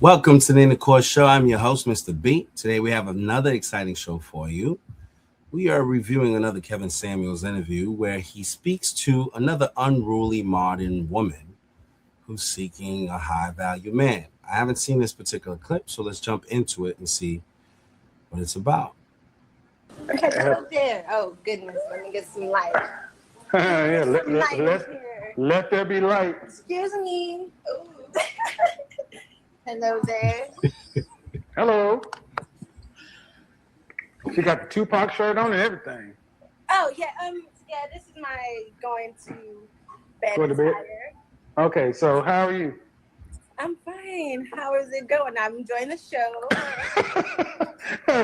Welcome to the Intercourse Show. I'm your host, Mr. B. Today we have another exciting show for you. We are reviewing another Kevin Samuels interview where he speaks to another unruly modern woman who's seeking a high value man. I haven't seen this particular clip, so let's jump into it and see what it's about. Hello there. Oh goodness, let me get some light. Yeah, let there be light. Excuse me. Ooh. Hello there. Hello. She got the Tupac shirt on and everything. Oh yeah, this is my going to bed Go to bed? attire. Okay, so how are you? I'm fine. How is it going? I'm enjoying the show.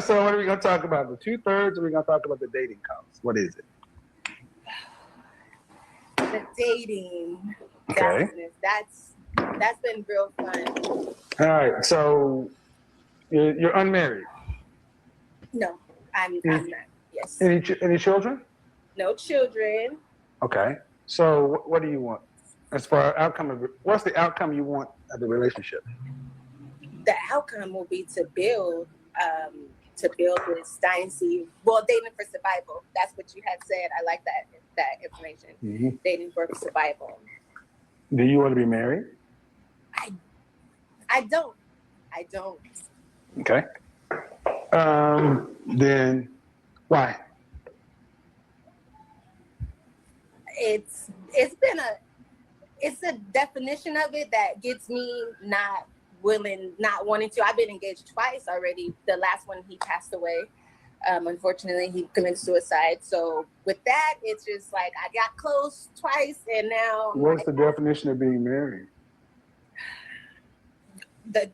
So what are we gonna talk about? The 2/3, or are we gonna talk about the dating costs? What is it? The dating. Okay. That's been real fun. All right, so you're unmarried. No, I'm not. Yes. Any children? No children. Okay. So what do you want? As far as what's the outcome you want of the relationship? The outcome will be to build this dynasty. Well, dating for survival. That's what you had said. I like that information. Mm-hmm. Dating for survival. Do you want to be married? I don't. Okay. Then why? It's a definition of it that gets me not wanting to. I've been engaged twice already. The last one, he passed away. Unfortunately, he committed suicide. So with that, it's just like I got close twice, and now. What's the definition of being married?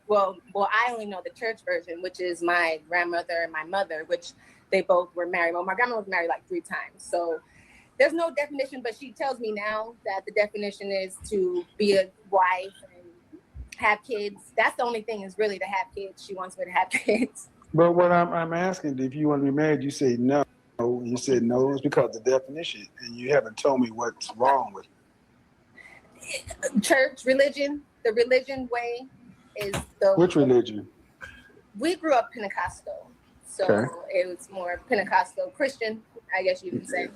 Well, I only know the church version, which is my grandmother and my mother, which they both were married. Well, my grandma was married like 3 times. So there's no definition, but she tells me now that the definition is to be a wife and have kids. That's the only thing is really to have kids. She wants me to have kids. But what I'm asking, if you want to be married, you say no. You said no, it's because of the definition, and you haven't told me what's wrong with it. Church, religion, the religion way is the... Which religion? We grew up Pentecostal, so okay. It was more Pentecostal Christian, I guess you can say.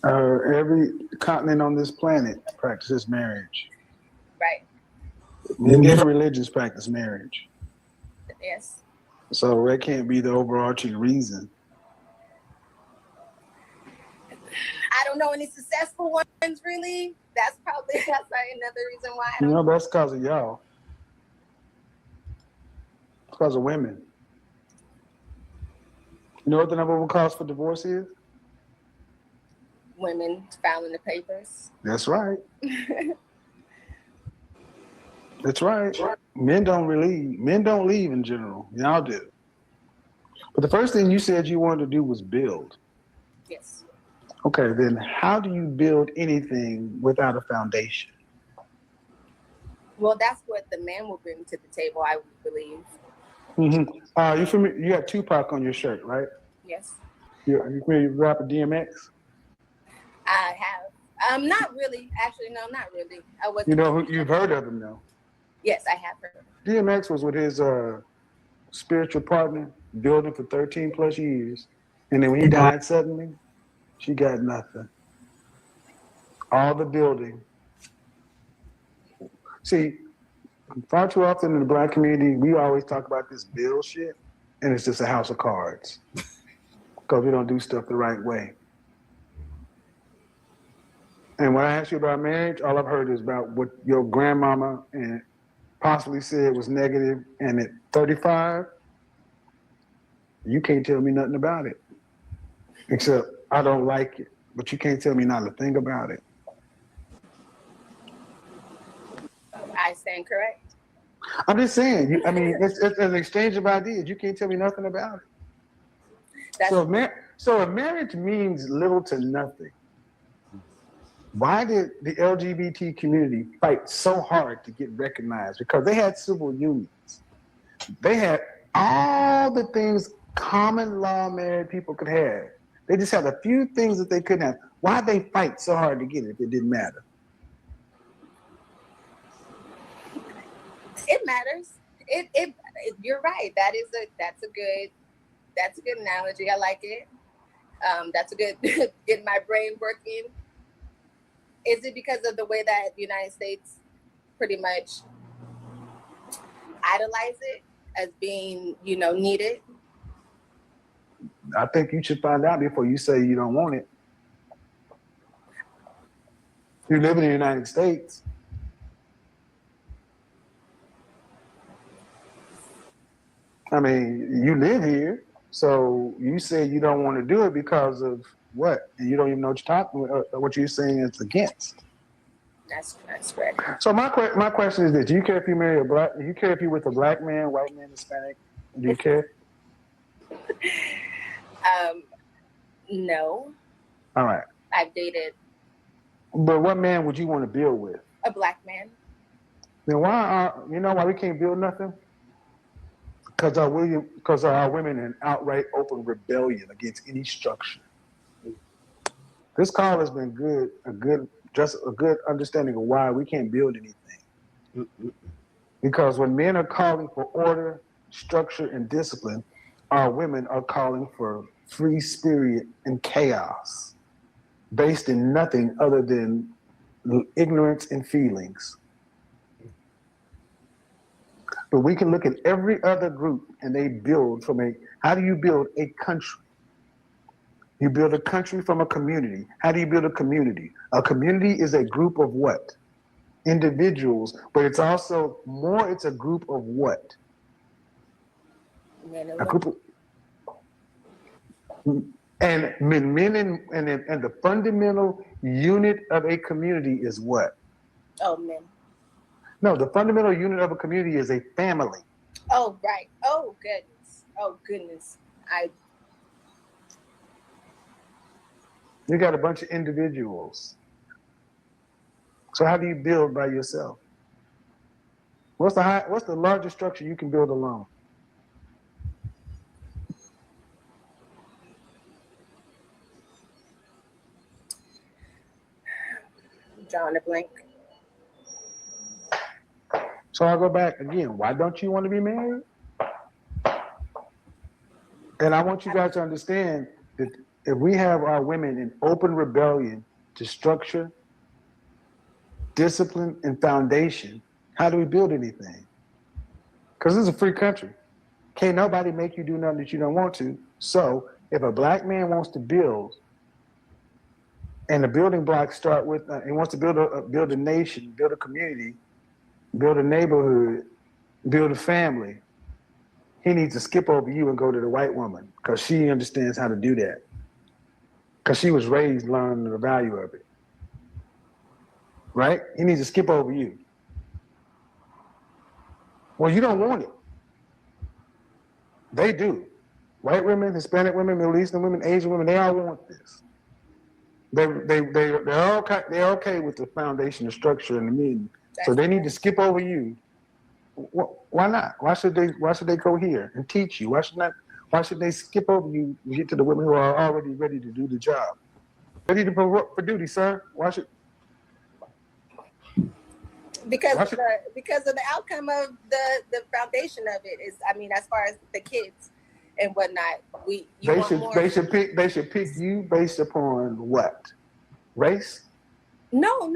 Every continent on this planet practices marriage. Right. Many different religions practice marriage. Yes. So that can't be the overarching reason. I don't know any successful ones, really. That's another reason why. That's because of y'all. It's because of women. You know what the number one cause for divorce is? Women filing the papers. That's right. That's right. Men don't leave in general. Y'all do. But the first thing you said you wanted to do was build. Yes. Okay, then how do you build anything without a foundation? Well, that's what the man will bring to the table, I believe. Mm-hmm. You familiar? You got Tupac on your shirt, right? Yes. You familiar with rapper DMX? I have. Not really. Actually, no, not really. I wasn't. You know, you've heard of him, though. Yes, I have heard. DMX was with his spiritual partner, building for 13 plus years. And then when he died suddenly, she got nothing. All the building. See, far too often in the Black community, we always talk about this build shit, and it's just a house of cards. Because we don't do stuff the right way. And when I ask you about marriage, all I've heard is about what your grandmama and possibly said was negative, and at 35, you can't tell me nothing about it. Except I don't like it, but you can't tell me not a thing about it. I stand correct. I'm just saying, it's an exchange of ideas. You can't tell me nothing about it. So if marriage means little to nothing, why did the LGBT community fight so hard to get recognized? Because they had civil unions. They had all the things common law married people could have. They just had a few things that they couldn't have. Why'd they fight so hard to get it if it didn't matter? It matters. You're right. That's a good analogy. I like it. That's a good get my brain working. Is it because of the way that the United States pretty much idolize it as being, needed? I think you should find out before you say you don't want it. You live in the United States. I mean, you live here, so you say you don't want to do it because of what? And you don't even know what you're saying it's against. That's correct. So my question is this: do you care if you marry do you care if you're with a black man, white man, Hispanic? Do you care? No. All right. I've dated. But what man would you want to build with? A black man. Then why we can't build nothing? Because our women in outright open rebellion against any structure. This call has been a good understanding of why we can't build anything. Because when men are calling for order, structure, and discipline, our women are calling for free spirit and chaos, based in nothing other than ignorance and feelings. But we can look at every other group and they build how do you build a country? You build a country from a community. How do you build a community? A community is a group of what? Individuals, but it's also it's a group of what? A group of, and the fundamental unit of a community is what? Oh, men. No, the fundamental unit of a community is a family. Oh, right. Oh, goodness. You got a bunch of individuals. So how do you build by yourself? What's the largest structure you can build alone? Drawing a blank. So I'll go back again. Why don't you want to be married? And I want you guys to understand that if we have our women in open rebellion to structure, discipline, and foundation, how do we build anything? Because this is a free country. Can't nobody make you do nothing that you don't want to. So if a black man wants to build, and the building blocks start with, he wants to build a nation, build a community, build a neighborhood, build a family, he needs to skip over you and go to the white woman because she understands how to do that. Because she was raised learning the value of it. Right? He needs to skip over you. Well, you don't want it. They do. White women, Hispanic women, Middle Eastern women, Asian women, they all want this. They're okay with the foundation, the structure, and the meaning. So they need to skip over you. Why not? Why should they go here and teach you? Why should they skip over you and get to the women who are already ready to do the job? Ready to for duty, sir. Why should? Because of the outcome of the foundation of it is, as far as the kids and whatnot, they should pick you based upon what? Race? No.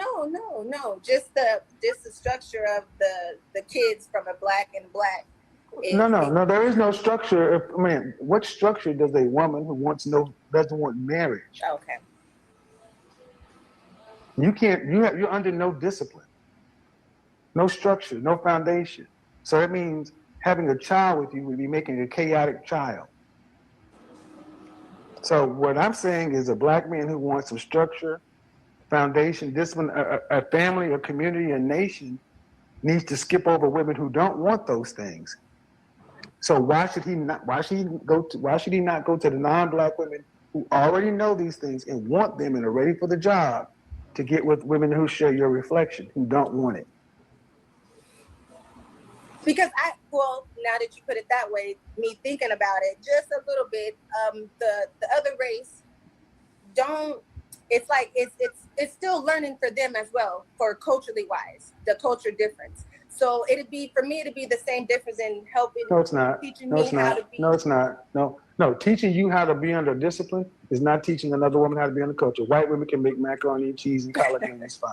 Just the structure of the kids from a black and black. No. There is no structure. What structure does a woman who doesn't want marriage? Okay. You can't. You're under no discipline, no structure, no foundation. So it means having a child with you would be making a chaotic child. So what I'm saying is a black man who wants some structure, foundation, discipline, a family, a community, a nation needs to skip over women who don't want those things. So why should he not go to the non-black women who already know these things and want them and are ready for the job to get with women who share your reflection, who don't want it? Because now that you put it that way, me thinking about it just a little bit, the other race it's still learning for them as well, for culturally wise, the culture difference. So it'd be the same difference in helping. No, it's not. Teaching No, me it's how not. to be. No, it's not. No. Teaching you how to be under discipline is not teaching another woman how to be under culture. White women can make macaroni and cheese and collard greens fine.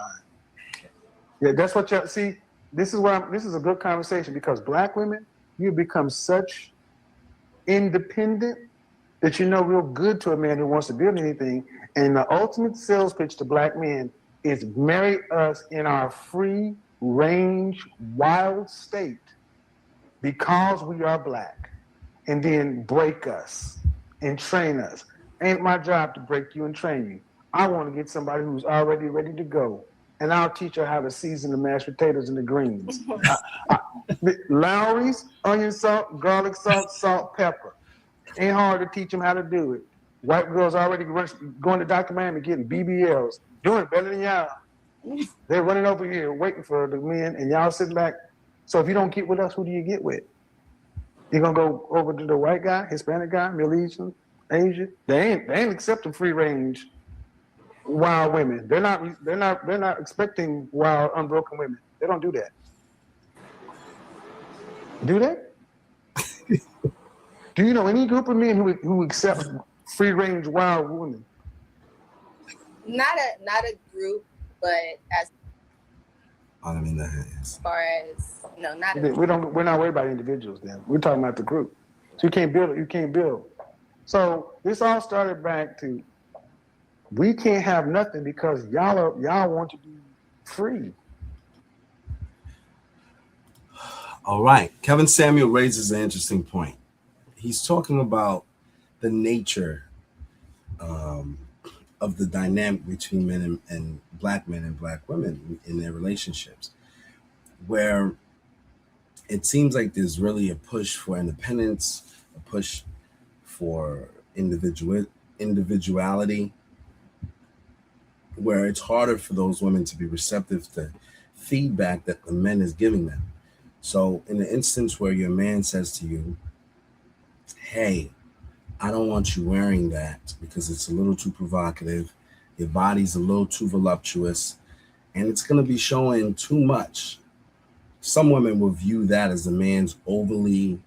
Yeah, that's what you see. This is a good conversation because black women, you become such independent that you know real good to a man who wants to build anything. And the ultimate sales pitch to black men is marry us in our free range, wild state because we are black, and then break us and train us. Ain't my job to break you and train you. I want to get somebody who's already ready to go, and I'll teach her how to season the mashed potatoes and the greens. Lowry's, onion salt, garlic salt, salt, pepper. Ain't hard to teach them how to do it. White girls already going to Dr. Miami getting BBLs, doing better than y'all. They're running over here waiting for the men, and y'all sitting back. So if you don't get with us, who do you get with? You're gonna go over to the white guy, Hispanic guy, Middle Eastern, Asian? They ain't accepting free range wild women. They're not expecting wild, unbroken women. They don't do that. Do they? Do you know any group of men who accept free range wild women? Not a group, but as far as not. We're not worried about individuals. Then we're talking about the group. So you can't build. So this all started back to we can't have nothing because y'all want to be free. All right, Kevin Samuel raises an interesting point. He's talking about the nature of the dynamic between men and black women in their relationships, where it seems like there's really a push for independence, a push for individuality, where it's harder for those women to be receptive to feedback that the men is giving them. So in the instance where your man says to you, hey, I don't want you wearing that because it's a little too provocative. Your body's a little too voluptuous and it's going to be showing too much. Some women will view that as a man's overly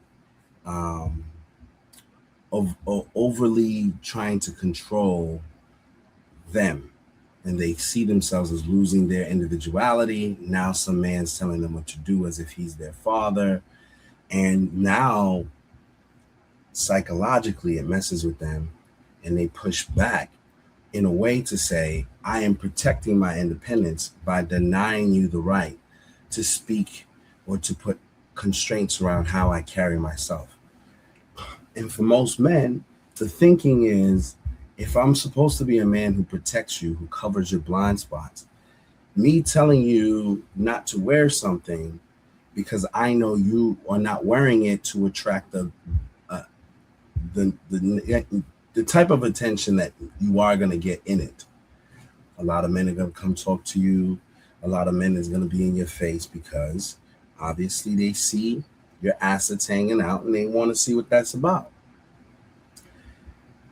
trying to control them. And they see themselves as losing their individuality. Now some man's telling them what to do as if he's their father. And now psychologically it messes with them and they push back in a way to say, I am protecting my independence by denying you the right to speak or to put constraints around how I carry myself. And for most men, the thinking is, if I'm supposed to be a man who protects you, who covers your blind spots, me telling you not to wear something because I know you are not wearing it to attract the type of attention that you are going to get in it. A lot of men are going to come talk to you. A lot of men is going to be in your face because obviously they see your assets hanging out and they want to see what that's about.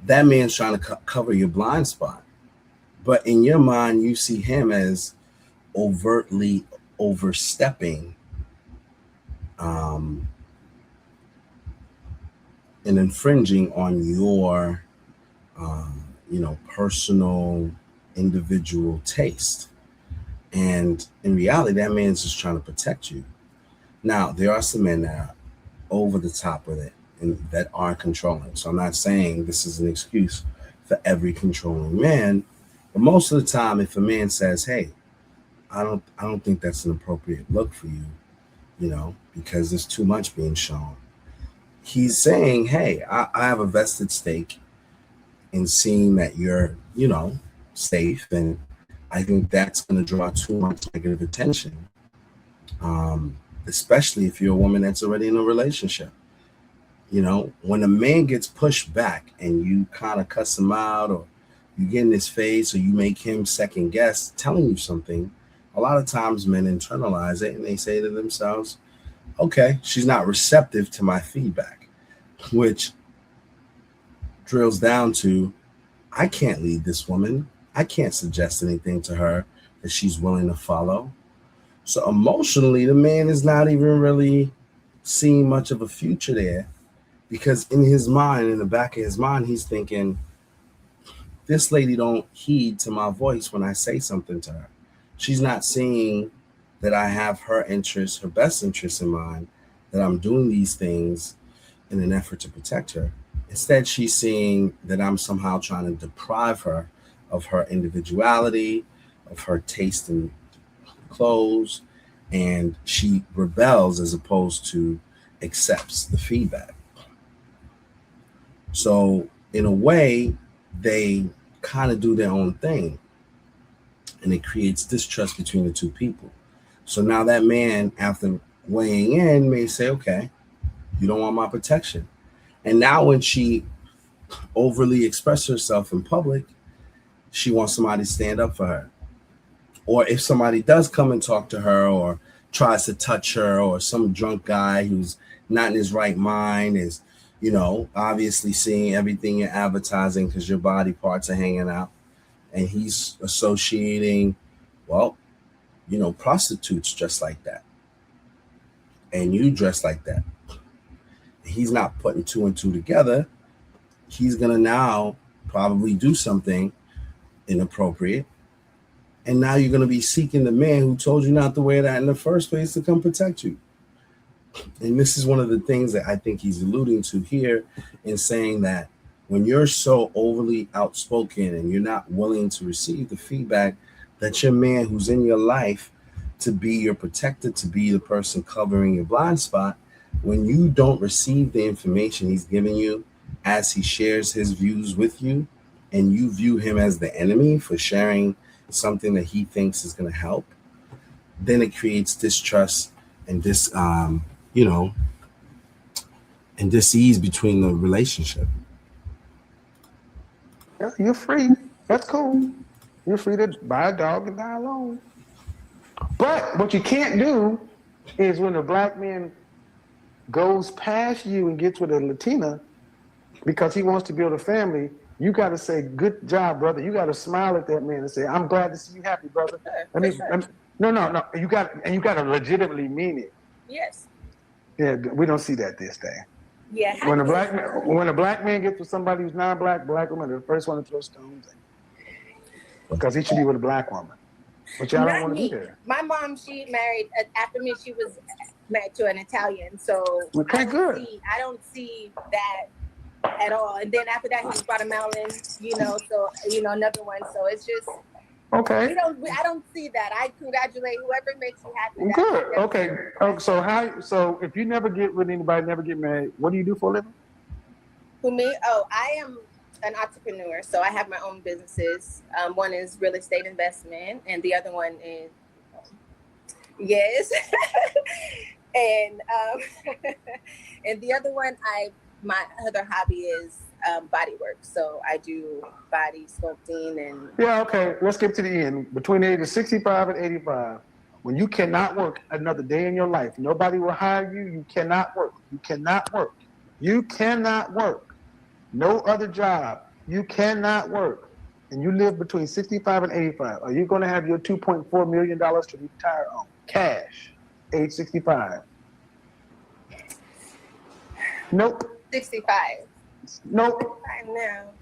That man's trying to cover your blind spot. But in your mind, you see him as overtly overstepping and infringing on your, personal, individual taste. And in reality, that man's just trying to protect you. Now, there are some men that are over the top with it and that are controlling. So I'm not saying this is an excuse for every controlling man, but most of the time, if a man says, hey, I don't think that's an appropriate look for you, because there's too much being shown. He's saying, hey, I have a vested stake in seeing that you're, safe. And I think that's going to draw too much negative attention, especially if you're a woman that's already in a relationship. When a man gets pushed back and you kind of cuss him out or you get in his face or you make him second guess telling you something, a lot of times men internalize it and they say to themselves, okay, she's not receptive to my feedback, which drills down to, I can't lead this woman. I can't suggest anything to her that she's willing to follow. So emotionally, the man is not even really seeing much of a future there, because in his mind, in the back of his mind, he's thinking, this lady don't heed to my voice when I say something to her. She's not seeing that I have her interest, her best interest in mind, that I'm doing these things in an effort to protect her. Instead, she's seeing that I'm somehow trying to deprive her of her individuality, of her taste in clothes, and she rebels as opposed to accepts the feedback. So, in a way, they kind of do their own thing, and it creates distrust between the two people. So now that man, after weighing in, may say, okay, you don't want my protection. And now when she overly expresses herself in public, she wants somebody to stand up for her. Or if somebody does come and talk to her or tries to touch her, or some drunk guy who's not in his right mind is, obviously seeing everything you're advertising because your body parts are hanging out, and he's associating, well, prostitutes dress like that, and you dress like that. He's not putting two and two together. He's gonna now probably do something inappropriate, and now you're gonna be seeking the man who told you not to wear that in the first place to come protect you. And this is one of the things that I think he's alluding to here in saying that when you're so overly outspoken and you're not willing to receive the feedback that your man who's in your life to be your protector, to be the person covering your blind spot, when you don't receive the information he's giving you as he shares his views with you, and you view him as the enemy for sharing something that he thinks is going to help, then it creates distrust and and dis-ease between the relationship. Yeah, you're free. That's cool. You're free to buy a dog and die alone. But what you can't do is when a black man goes past you and gets with a Latina because he wants to build a family, you got to say, good job, brother. You got to smile at that man and say, I'm glad to see you happy, brother. No. You got to legitimately mean it. Yes. Yeah, we don't see that this day. Yeah. When a black man gets with somebody who's non-black, black woman, they're the first one to throw stones at him. Because he should be with a black woman. But y'all don't want to be there. My mom, she married, after me, she was married to an Italian. So okay, good. I don't see that at all. And then after that, he was Guatemalan, so, another one. So it's just, okay. I don't see that. I congratulate whoever makes you happy. Good. Okay. So if you never get with anybody, never get married, what do you do for a living? For me? Oh, I am an entrepreneur. So I have my own businesses. One is real estate investment, and the other one is, yes. and and the other one, my other hobby is body work. So I do body sculpting and. Yeah. Okay. Let's get to the end. Between the ages of 65 and 85, when you cannot work another day in your life, nobody will hire you. You cannot work. You cannot work. You cannot work. No other job. You cannot work. And you live between 65 and 85. Are you going to have your $2.4 million to retire on? Cash. Age 65. Nope. 65. Nope. I know.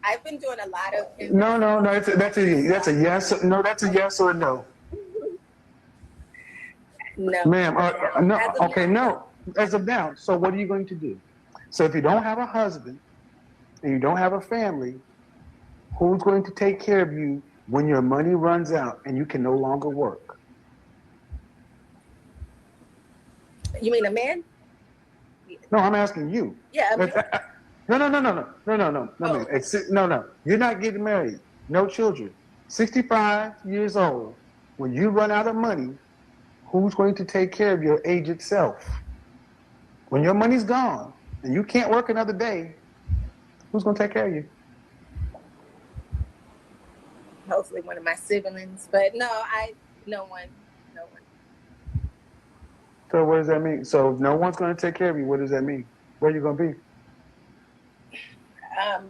I've been doing a lot of. No. That's a yes. No, that's a yes or a no. No. Ma'am. No. Okay. No. As of now. So what are you going to do? So if you don't have a husband and you don't have a family, who's going to take care of you when your money runs out and you can no longer work? You mean a man? No, I'm asking you. Yeah. No. No. You're not getting married. No children. 65 years old. When you run out of money, who's going to take care of your aged self? When your money's gone and you can't work another day, who's going to take care of you? Hopefully one of my siblings, but no one. So what does that mean? So if no one's going to take care of you, what does that mean? Where are you going to be?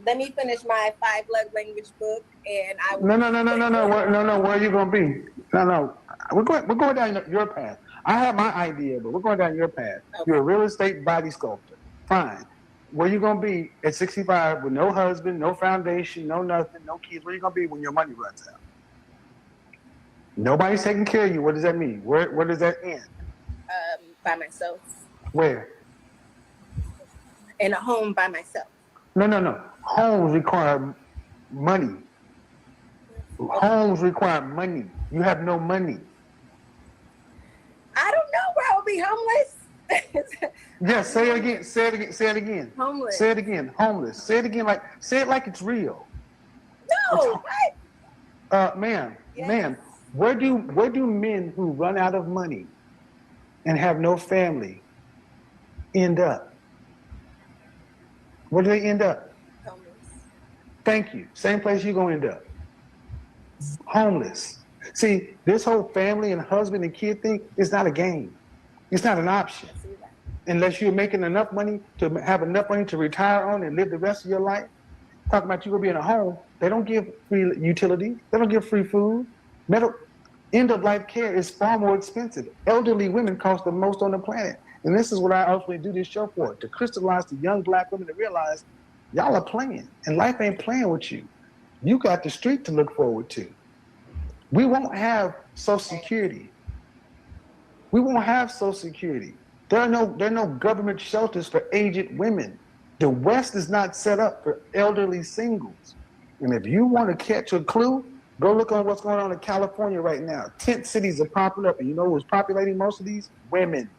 Let me finish my 5 love language book, and I will. No. Where are you gonna be? No. We're going down your path. I have my idea, but we're going down your path. Okay. You're a real estate body sculptor. Fine. Where you gonna be at 65 with no husband, no foundation, no nothing, no kids? Where you gonna be when your money runs out? Nobody's taking care of you. What does that mean? Where does that end? By myself. Where? In a home by myself. No. Homes require money. Homes require money. You have no money. I don't know where I'll be homeless. Yes, say it again. Say it again. Homeless. Say it again. Homeless. Say it like it's real. No, what? Ma'am, Yes. Ma'am, where do men who run out of money and have no family end up? Where do they end up? Homeless. Thank you. Same place you're gonna end up. Homeless. See, this whole family and husband and kid thing is not a game. It's not an option. I see that. Unless you're making enough money to have enough money to retire on and live the rest of your life. Talking about you gonna be in a home, they don't give free utilities, they don't give free food. End of life care is far more expensive. Elderly women cost the most on the planet. And this is what I ultimately do this show for, to crystallize to young black women to realize y'all are playing and life ain't playing with you. You got the street to look forward to. We won't have Social Security. We won't have Social Security. There are no government shelters for aged women. The West is not set up for elderly singles. And if you want to catch a clue, go look on what's going on in California right now. Tent cities are popping up, and you know who's populating most of these? Women.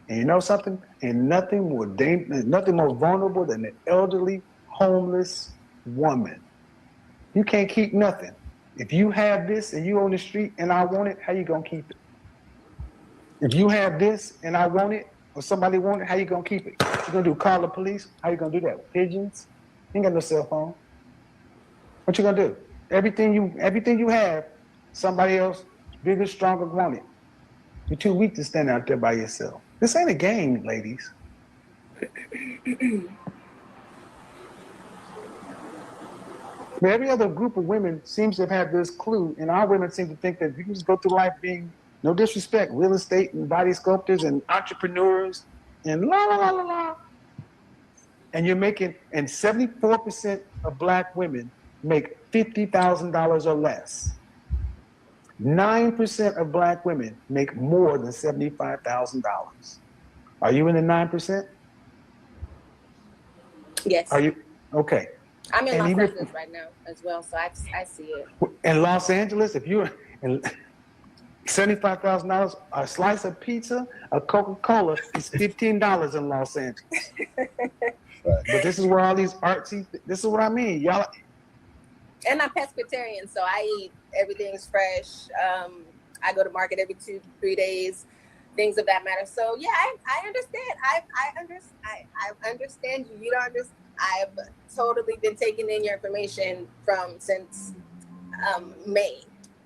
And you know something? And nothing more vulnerable than an elderly, homeless woman. You can't keep nothing. If you have this and you on the street and I want it, how you gonna keep it? If you have this and I want it, or somebody want it, how you gonna keep it? You gonna do call the police? How you gonna do that? Pigeons? You ain't got no cell phone. What you gonna do? Everything you have, somebody else bigger, stronger want it. You're too weak to stand out there by yourself. This ain't a game, ladies. But every other group of women seems to have had this clue, and our women seem to think that we can just go through life being, no disrespect, real estate and body sculptors and entrepreneurs and la la la la la. And you're making, and 74% of black women make $50,000 or less. 9% of black women make more than $75,000. Are you in the 9%? Yes. Are you? Okay. I'm in Los Angeles right now as well, so I see it. In Los Angeles, if you're in $75,000, a slice of pizza, a Coca-Cola is $15 in Los Angeles. But this is where all these this is what I mean, y'all. And I'm pescatarian, so I eat everything's fresh. I go to market every 2-3 days, things of that matter. So yeah, I understand. I understand you. You don't understand. I've totally been taking in your information since May,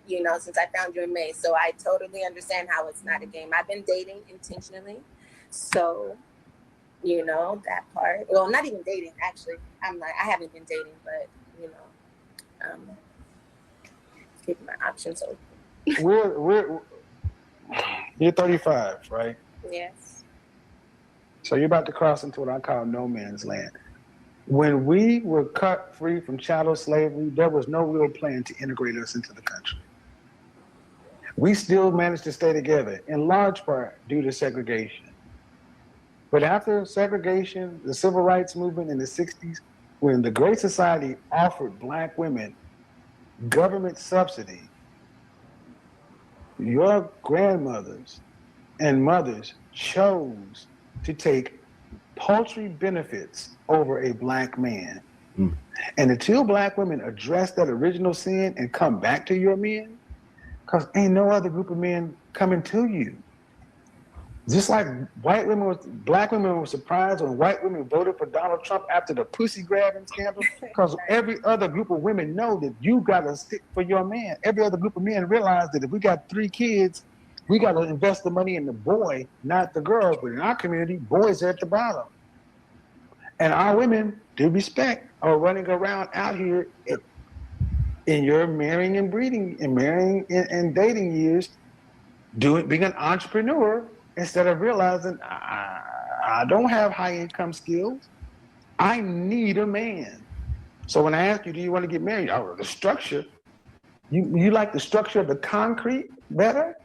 since I found you in May. So I totally understand how it's not a game. I've been dating intentionally. So, that part. Well, not even dating, actually. I haven't been dating, but, keeping my options open. You're 35, right? Yes. So you're about to cross into what I call no man's land. When we were cut free from chattel slavery, there was no real plan to integrate us into the country. We still managed to stay together, in large part due to segregation. But after segregation, the civil rights movement in the 60s, when the Great Society offered black women government subsidy, your grandmothers and mothers chose to take paltry benefits over a black man. Mm. And until black women address that original sin and come back to your men, because ain't no other group of men coming to you. Just like black women were surprised when white women voted for Donald Trump after the pussy grabbing scandal, because every other group of women know that you gotta stick for your man. Every other group of men realize that if we got 3 kids, we gotta invest the money in the boy, not the girl. But in our community, boys are at the bottom. And our women, due respect, are running around out here in your marrying and breeding and marrying and dating years, being an entrepreneur instead of realizing I don't have high income skills. I need a man. So when I ask you, do you want to get married? Oh, the structure. You like the structure of the concrete better?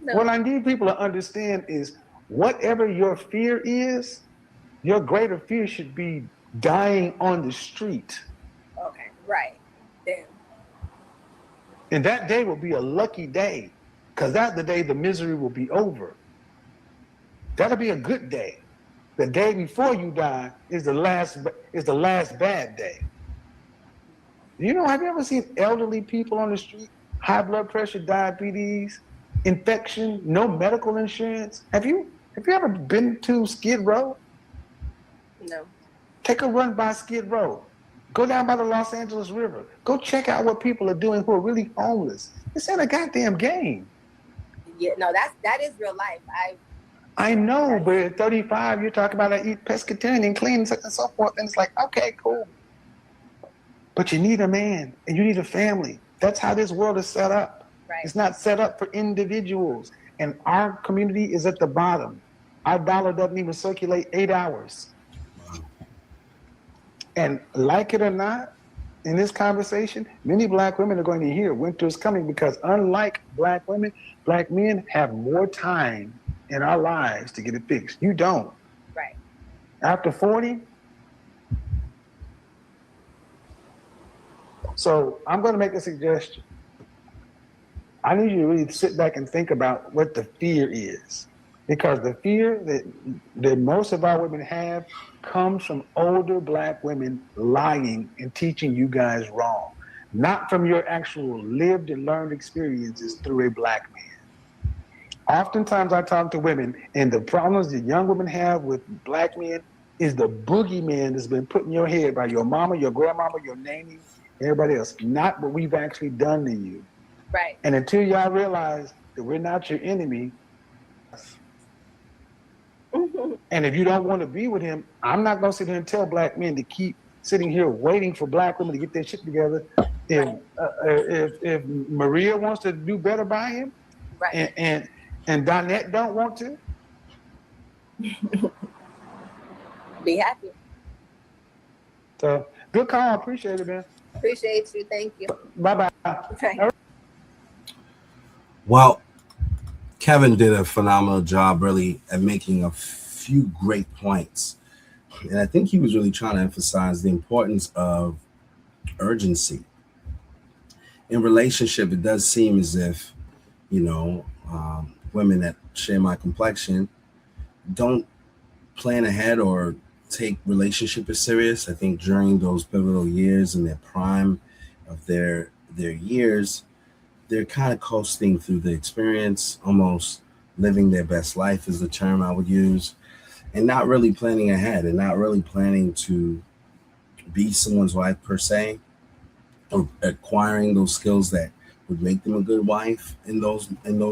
No. What I need people to understand is whatever your fear is, your greater fear should be dying on the street. Okay, right. Damn. And that day will be a lucky day, because that's the day the misery will be over. That'll be a good day. The day before you die is the last bad day. You know, have you ever seen elderly people on the street, high blood pressure, diabetes, infection, no medical insurance? Have you ever been to Skid Row? No. Take a run by Skid Row. Go down by the Los Angeles River. Go check out what people are doing who are really homeless. It's not a goddamn game. Yeah, no, that is real life. I know, but at 35, you're talking about I eat pescatarian and clean and so forth, and it's like, okay, cool. But you need a man and you need a family. That's how this world is set up. Right. It's not set up for individuals. And our community is at the bottom. Our dollar doesn't even circulate 8 hours. And like it or not, in this conversation, many Black women are going to hear winter is coming, because unlike Black women, Black men have more time in our lives to get it fixed. You don't. Right. After 40. So I'm going to make a suggestion. I need you to really sit back and think about what the fear is. Because the fear that most of our women have comes from older Black women lying and teaching you guys wrong, not from your actual lived and learned experiences through a Black man. Oftentimes I talk to women, and the problems that young women have with Black men is the boogeyman that's been put in your head by your mama, your grandmama, your nanny, everybody else, not what we've actually done to you. Right. And until y'all realize that we're not your enemy, and if you don't want to be with him, I'm not going to sit here and tell Black men to keep sitting here waiting for Black women to get their shit together. If Maria wants to do better by him, right, and Donette don't want to, be happy. So good call. Appreciate it, man. Appreciate you. Thank you. Bye-bye. Okay. Well, Kevin did a phenomenal job really at making a few great points. And I think he was really trying to emphasize the importance of urgency. In relationship, it does seem as if, women that share my complexion don't plan ahead or take relationship as serious. I think during those pivotal years in their prime of their years, they're kind of coasting through the experience, almost living their best life is the term I would use, and not really planning ahead and not really planning to be someone's wife per se, or acquiring those skills that would make them a good wife in those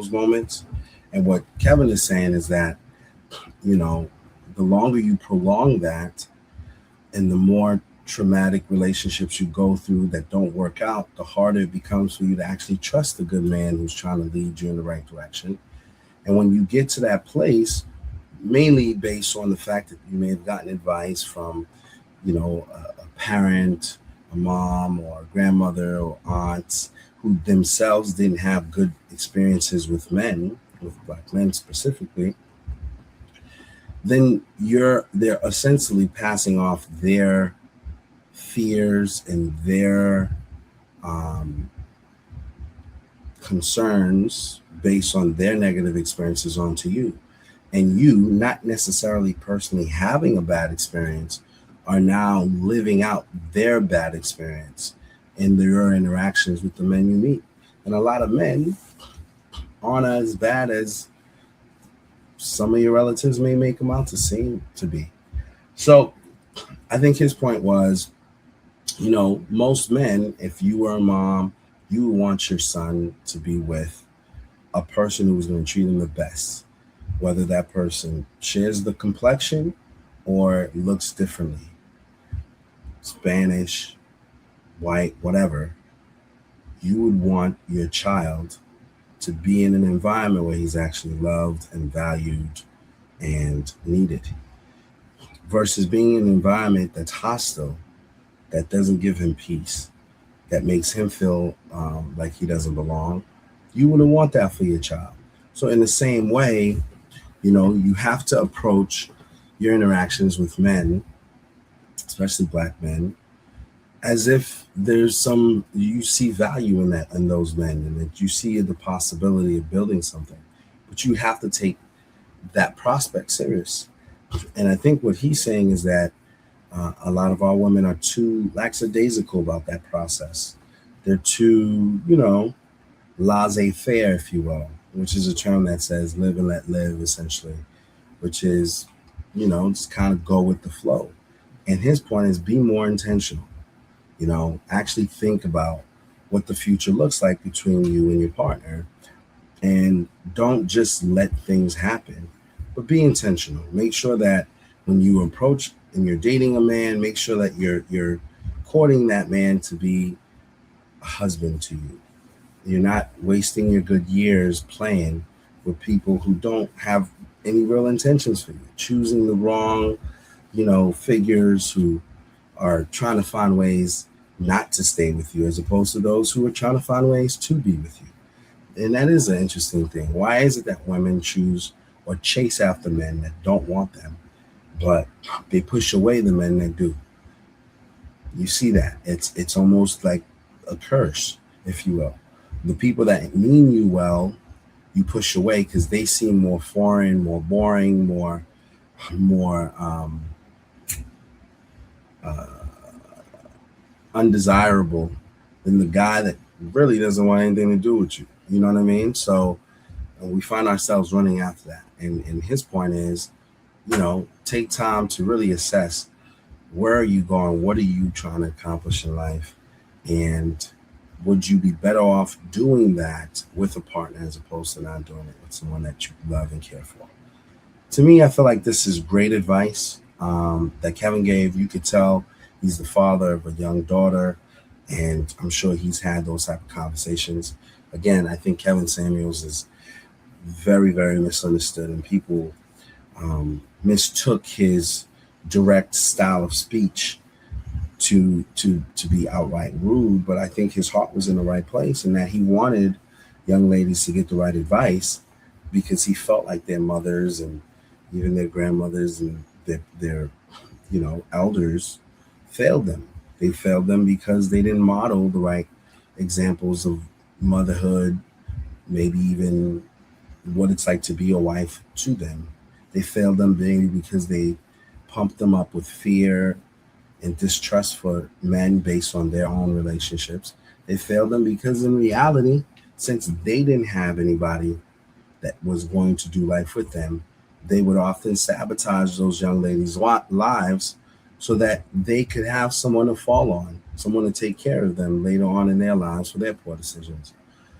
moments. And what Kevin is saying is that, the longer you prolong that and the more traumatic relationships you go through that don't work out, the harder it becomes for you to actually trust the good man who's trying to lead you in the right direction. And when you get to that place, mainly based on the fact that you may have gotten advice from, a parent, a mom or a grandmother or aunts who themselves didn't have good experiences with men, with Black men specifically, then they're essentially passing off their fears and their concerns based on their negative experiences onto you. And you, not necessarily personally having a bad experience, are now living out their bad experience in their interactions with the men you meet. And a lot of men aren't as bad as some of your relatives may make them out to seem to be. So I think his point was, most men, if you were a mom, you want your son to be with a person who's going to treat him the best, whether that person shares the complexion or looks differently, Spanish, white, whatever, you would want your child to be in an environment where he's actually loved and valued and needed, versus being in an environment that's hostile, that doesn't give him peace, that makes him feel like he doesn't belong. You wouldn't want that for your child. So in the same way, you have to approach your interactions with men, especially black men, as if you see value in those men, and that you see the possibility of building something. But you have to take that prospect serious. And I think what he's saying is that a lot of our women are too lackadaisical about that process. They're too, laissez-faire, if you will, which is a term that says live and let live, essentially, which is, just kind of go with the flow. And his point is be more intentional, actually think about what the future looks like between you and your partner. And don't just let things happen, but be intentional. Make sure that when you approach and you're dating a man, make sure that you're courting that man to be a husband to you. You're not wasting your good years playing with people who don't have any real intentions for you, choosing the wrong, figures who are trying to find ways not to stay with you, as opposed to those who are trying to find ways to be with you. And that is an interesting thing. Why is it that women choose or chase after men that don't want them, but they push away the men that do? You see that. It's almost like a curse, if you will. The people that mean you well, you push away because they seem more foreign, more boring, more undesirable than the guy that really doesn't want anything to do with you. You know what I mean? So we find ourselves running after that. And his point is, take time to really assess, where are you going? What are you trying to accomplish in life? And would you be better off doing that with a partner as opposed to not doing it with someone that you love and care for? To me, I feel like this is great advice that Kevin gave. You could tell he's the father of a young daughter, and I'm sure he's had those type of conversations. Again, I think Kevin Samuels is very, very misunderstood, and people mistook his direct style of speech to be outright rude. But I think his heart was in the right place, and that he wanted young ladies to get the right advice, because he felt like their mothers and even their grandmothers and their elders failed them. They failed them because they didn't model the right examples of motherhood, maybe even what it's like to be a wife to them. They failed them maybe because they pumped them up with fear and distrust for men based on their own relationships. They failed them because in reality, since they didn't have anybody that was going to do life with them, they would often sabotage those young ladies' lives so that they could have someone to fall on, someone to take care of them later on in their lives for their poor decisions.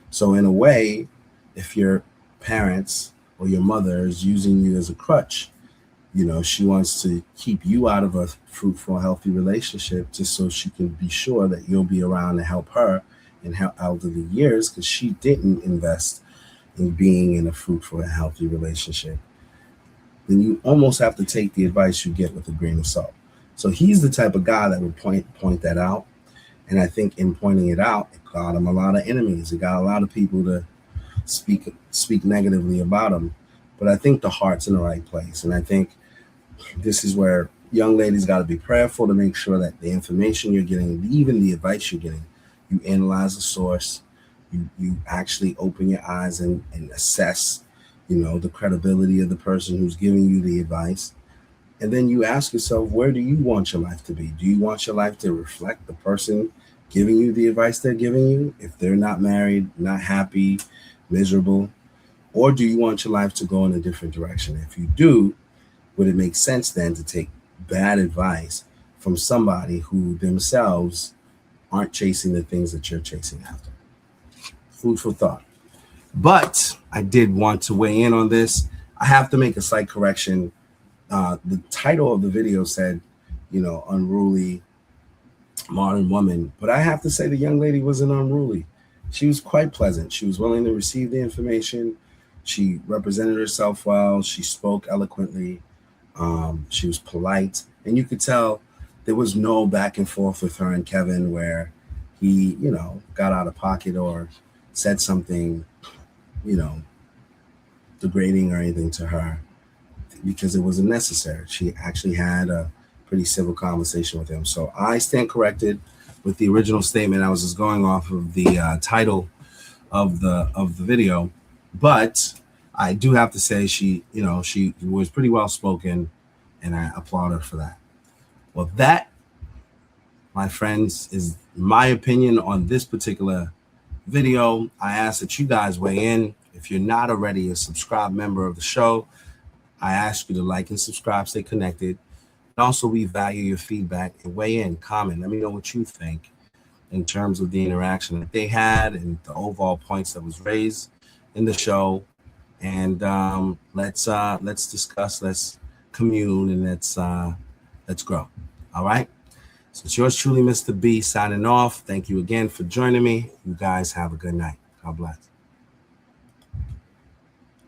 So in a way, if your parents or your mother is using you as a crutch, she wants to keep you out of a fruitful, healthy relationship just so she can be sure that you'll be around to help her in her elderly years, because she didn't invest in being in a fruitful and healthy relationship. Then you almost have to take the advice you get with a grain of salt. So he's the type of guy that would point that out. And I think in pointing it out, it got him a lot of enemies. It got a lot of people to speak negatively about him. But I think the heart's in the right place. And I think this is where young ladies got to be prayerful to make sure that the information you're getting, even the advice you're getting, you analyze the source, you actually open your eyes and assess, the credibility of the person who's giving you the advice. And then you ask yourself, where do you want your life to be? Do you want your life to reflect the person giving you the advice they're giving you? If they're not married, not happy, miserable, or do you want your life to go in a different direction? If you do, would it make sense then to take bad advice from somebody who themselves aren't chasing the things that you're chasing after? Food for thought. But I did want to weigh in on this. I have to make a slight correction. the title of the video said, you know, unruly modern woman, but I have to say the young lady wasn't unruly. She was quite pleasant. She was willing to receive the information. She represented herself well. She spoke eloquently. She was polite, and you could tell there was no back and forth with her and Kevin where he, you know, got out of pocket or said something, you know, degrading or anything to her, because it wasn't necessary. She actually had a pretty civil conversation with him. So I stand corrected with the original statement. I was just going off of the title of the video, but I do have to say she was pretty well spoken, and I applaud her for that. Well, that, my friends, is my opinion on this particular video. I ask that you guys weigh in. If you're not already a subscribed member of the show, I ask you to like and subscribe, stay connected. And also, we value your feedback and weigh in, comment. Let me know what you think in terms of the interaction that they had and the overall points that was raised in the show. And let's discuss, let's commune, and let's grow. All right. So it's yours truly, Mr. B, signing off. Thank you again for joining me. You guys have a good night. God bless.